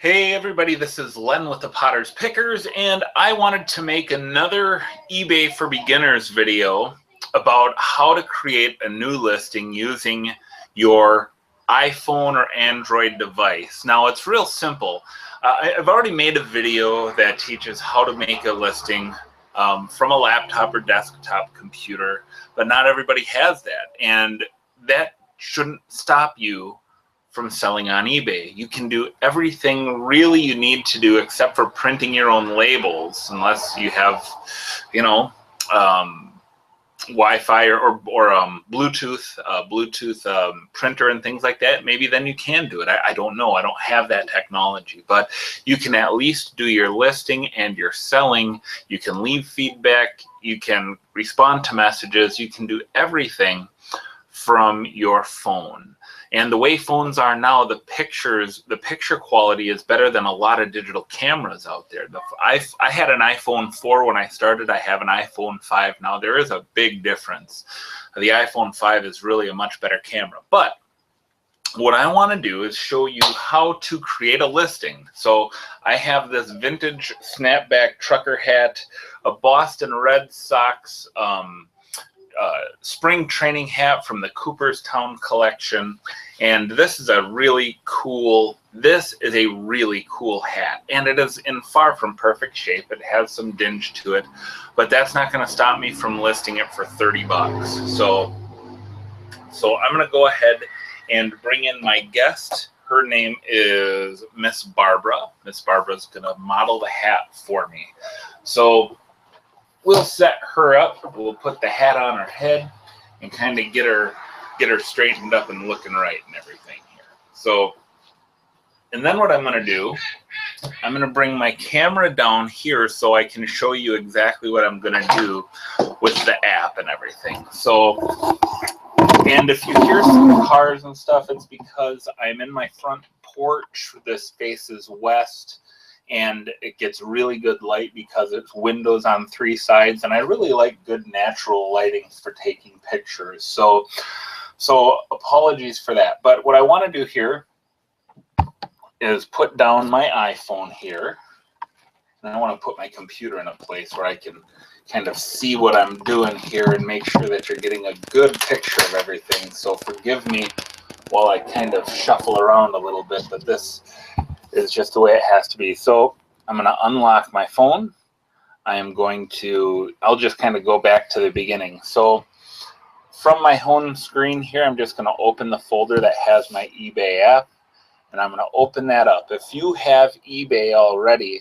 Hey everybody, this is Len with the Potter's Pickers, and I wanted to make another eBay for Beginners video about how to create a new listing using your iPhone or Android device. Now it's real simple. I've already made a video that teaches how to make a listing from a laptop or desktop computer, but not everybody has that, and that shouldn't stop you from selling on eBay. You can do everything really you need to do except for printing your own labels, unless you have, Wi-Fi or Bluetooth printer and things like that. Maybe then you can do it. I don't know. I don't have that technology, but you can at least do your listing and your selling. You can leave feedback. You can respond to messages. You can do everything from your phone. And the way phones are now, the picture quality is better than a lot of digital cameras out there. I had an iPhone 4 when I started. I have an iPhone 5 now. There is a big difference. The iPhone 5 is really a much better camera. But what I want to do is show you how to create a listing. So I have this vintage snapback trucker hat, a Boston Red Sox spring training hat from the Cooperstown collection, and this is a really cool hat, and it is in far from perfect shape. It has some dinge to it, but that's not going to stop me from listing it for 30 bucks. So I'm going to go ahead and bring in my guest. Her name is Miss Barbara. Miss Barbara's going to model the hat for me. So we'll set her up. We'll put the hat on her head and kind of get her straightened up and looking right and everything here. So, and then what I'm going to do, I'm going to bring my camera down here so I can show you exactly what I'm going to do with the app and everything. So, and if you hear some cars and stuff, it's because I'm in my front porch. This faces west, and it gets really good light because it's windows on 3 sides, and I really like good natural lighting for taking pictures. So apologies for that. But what I want to do here is put down my iPhone here, and I want to put my computer in a place where I can kind of see what I'm doing here and make sure that you're getting a good picture of everything. So forgive me while I kind of shuffle around a little bit, but this is just the way it has to be. So I'm going to unlock my phone. I'll just kind of go back to the beginning. So from my home screen here, I'm just going to open the folder that has my eBay app, and I'm going to open that up. If you have eBay already,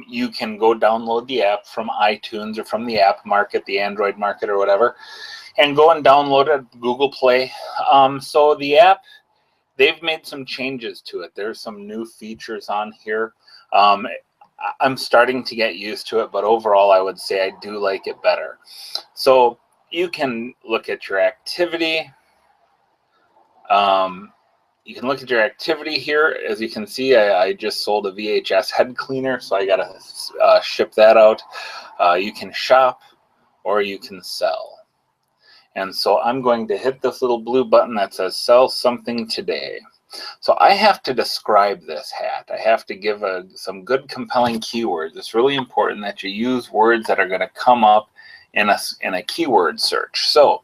you can go download the app from iTunes or from the app market, the Android market or whatever, and go and download it at Google Play. So the app, they've made some changes to it. There's some new features on here. I'm starting to get used to it, but overall I would say I do like it better. So you can look at your activity. You can look at your activity here. As you can see, I just sold a VHS head cleaner, so I got to ship that out. You can shop or you can sell. And so I'm going to hit this little blue button that says sell something today. So I have to describe this hat. I have to give some good compelling keywords. It's really important that you use words that are going to come up in a keyword search. So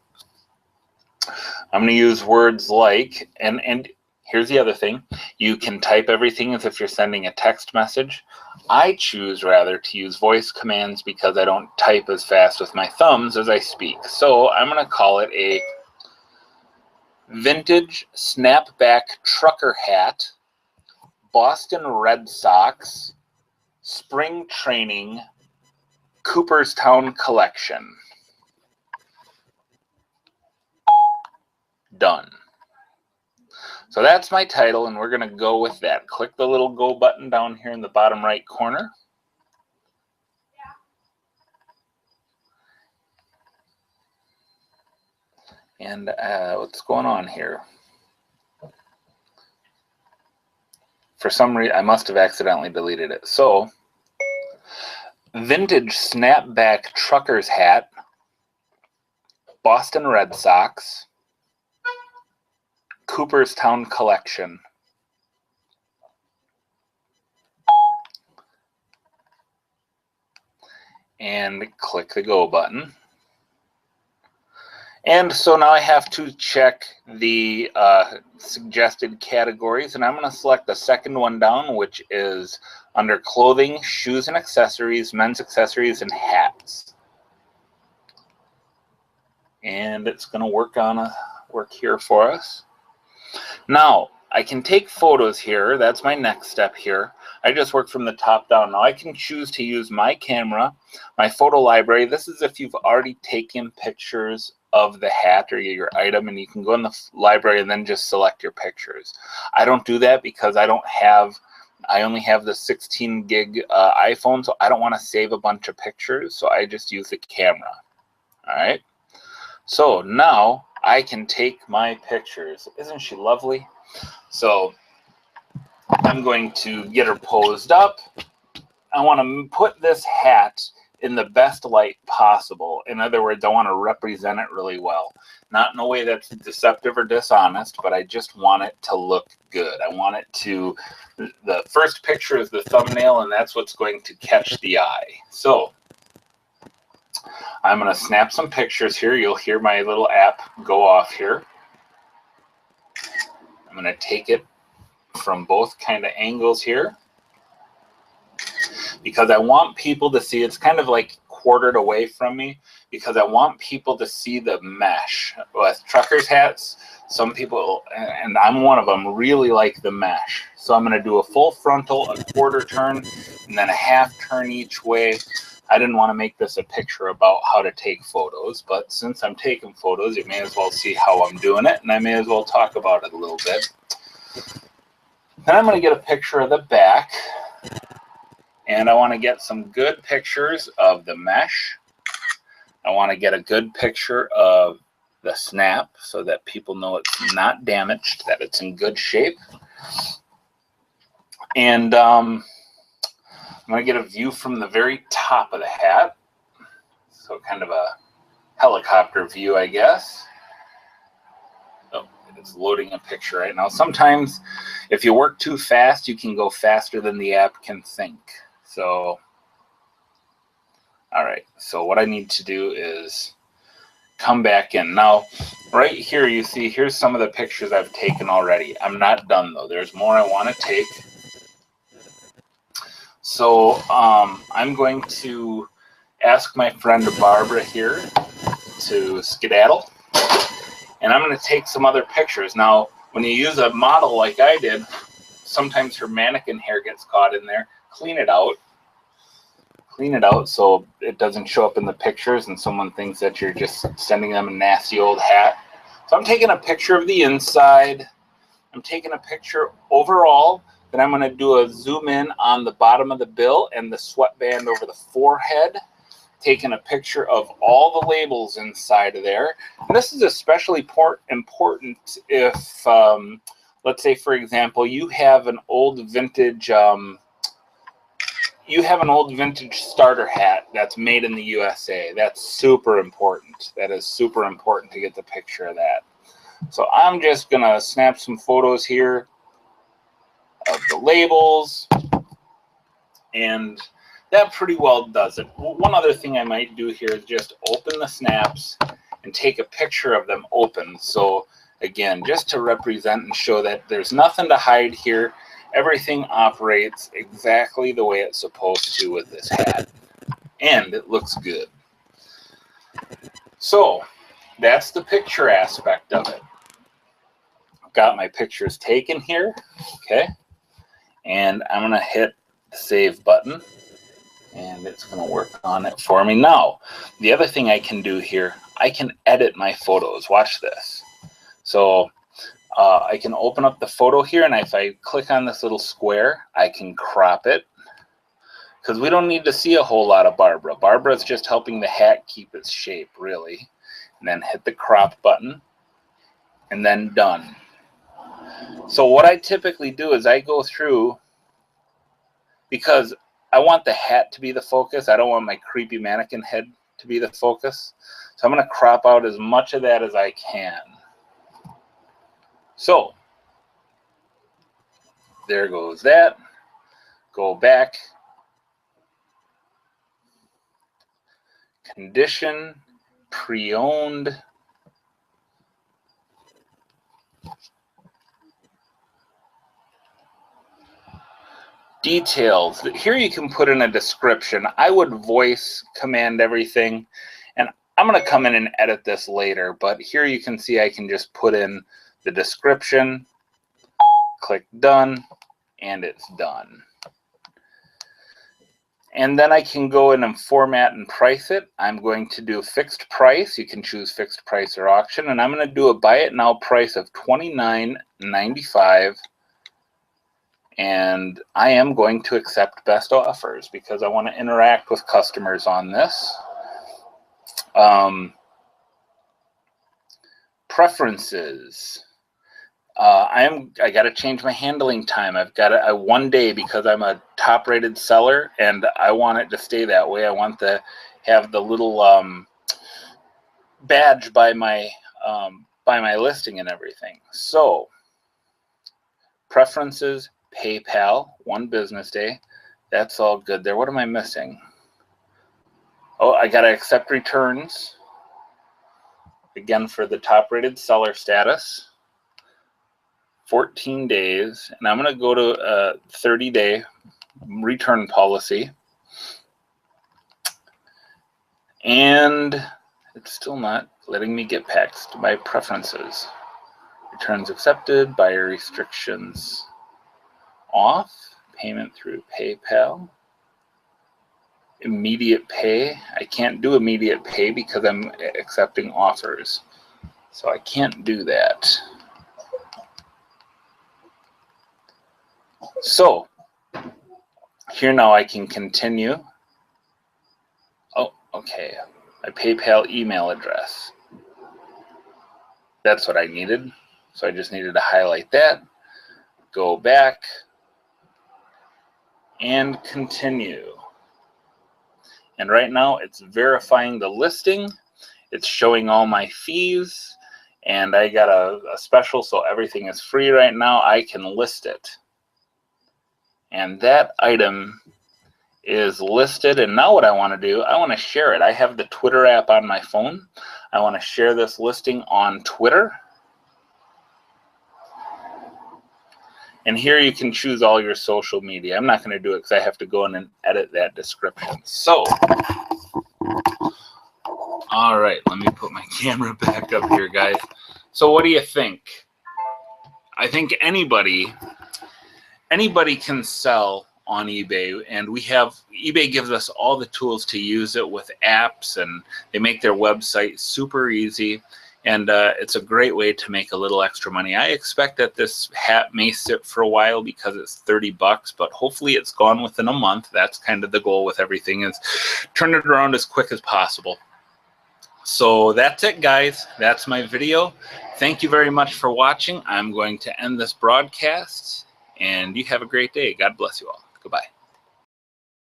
I'm going to use words like, and here's the other thing. You can type everything as if you're sending a text message. I choose rather to use voice commands because I don't type as fast with my thumbs as I speak. So I'm going to call it a vintage snapback trucker hat, Boston Red Sox, spring training, Cooperstown collection. Done. So that's my title, and we're going to go with that. Click the little go button down here in the bottom right corner. And what's going on here? For some reason, I must have accidentally deleted it. So, vintage snapback trucker's hat, Boston Red Sox, Cooperstown collection. and click the go button. And so now I have to check the suggested categories, and I'm going to select the second one down, which is under clothing, shoes and accessories, men's accessories, and hats. And it's going to work here for us. Now, I can take photos here. That's my next step here. I just work from the top down. Now I can choose to use my camera, my photo library. This is if you've already taken pictures of the hat or your item, and you can go in the library and then just select your pictures. I don't do that because I only have the 16 gig iPhone, so I don't want to save a bunch of pictures, so I just use the camera. All right. So now I can take my pictures. Isn't she lovely? So I'm going to get her posed up. I want to put this hat in the best light possible. In other words, I want to represent it really well. Not in a way that's deceptive or dishonest, but I just want it to look good. I want it to, the first picture is the thumbnail, and that's what's going to catch the eye. So I'm going to snap some pictures here. You'll hear my little app go off here. I'm going to take it from both kind of angles here because I want people to see. It's kind of like quartered away from me because I want people to see the mesh. With truckers' hats, some people, and I'm one of them, really like the mesh. So I'm going to do a full frontal, a quarter turn, and then a half turn each way. I didn't want to make this a picture about how to take photos, but since I'm taking photos, you may as well see how I'm doing it, and I may as well talk about it a little bit. Then I'm going to get a picture of the back, and I want to get some good pictures of the mesh. I want to get a good picture of the snap so that people know it's not damaged, that it's in good shape. And I'm going to get a view from the very top of the hat. So kind of a helicopter view, I guess. Oh, it's loading a picture right now. Sometimes if you work too fast, you can go faster than the app can think. So, all right. So what I need to do is come back in. Now, right here, you see, here's some of the pictures I've taken already. I'm not done, though. There's more I want to take. So I'm going to ask my friend Barbara here to skedaddle, and I'm going to take some other pictures. Now, when you use a model like I did, sometimes her mannequin hair gets caught in there. Clean it out. Clean it out so it doesn't show up in the pictures and someone thinks that you're just sending them a nasty old hat. So I'm taking a picture of the inside. I'm taking a picture overall. Then I'm going to do a zoom in on the bottom of the bill and the sweatband over the forehead. Taking a picture of all the labels inside of there. And this is especially important if, let's say, for example, you have an old vintage starter hat that's made in the USA. That's super important. That is super important to get the picture of that. So I'm just going to snap some photos here of the labels, and that pretty well does it. One other thing I might do here is just open the snaps and take a picture of them open. So again, just to represent and show that there's nothing to hide here. Everything operates exactly the way it's supposed to with this hat, and it looks good. So that's the picture aspect of it. I've got my pictures taken here, okay, and I'm going to hit the save button, and it's going to work on it for me. Now, the other thing I can do here, I can edit my photos. Watch this. So I can open up the photo here, and if I click on this little square, I can crop it because we don't need to see a whole lot of Barbara. Barbara's just helping the hat keep its shape, really. And then hit the crop button, and then done. So what I typically do is I go through, because I want the hat to be the focus. I don't want my creepy mannequin head to be the focus. So I'm going to crop out as much of that as I can. So there goes that. Go back. condition, pre-owned. Details. Here you can put in a description. I would voice command everything, and I'm going to come in and edit this later, but here you can see I can just put in the description, click done, and it's done. And then I can go in and format and price it. I'm going to do fixed price. You can choose fixed price or auction, and I'm going to do a buy it now price of $29.95. And I am going to accept best offers because I want to interact with customers on this. Preferences. I got to change my handling time. I've got a 1 day because I'm a top rated seller and I want it to stay that way. I want to have the little badge by my listing and everything. So preferences, PayPal, 1 business day. That's all good there. What am I missing? Oh, I got to accept returns. Again, for the top rated seller status. 14 days. And I'm going to go to a 30-day return policy. And it's still not letting me get past my preferences. Returns accepted, buyer restrictions off, payment through PayPal, immediate pay. I can't do immediate pay because I'm accepting offers, so I can't do that. So here now I can continue. Oh, okay, my PayPal email address. That's what I needed, so I just needed to highlight that, go back, and continue. And right now it's verifying the listing. It's showing all my fees, and I got a special, so everything is free right now. I can list it. And that item is listed. And now what I want to do, I want to share it. I have the Twitter app on my phone. I want to share this listing on Twitter. And here you can choose all your social media. I'm not going to do it because I have to go in and edit that description. So, all right, let me put my camera back up here, guys. So what do you think? I think anybody can sell on eBay, and eBay gives us all the tools to use it with apps, and they make their website super easy. And it's a great way to make a little extra money. I expect that this hat may sit for a while because it's $30, but hopefully it's gone within a month. That's kind of the goal with everything, is turn it around as quick as possible. So that's it, guys. That's my video. Thank you very much for watching. I'm going to end this broadcast, and you have a great day. God bless you all. Goodbye.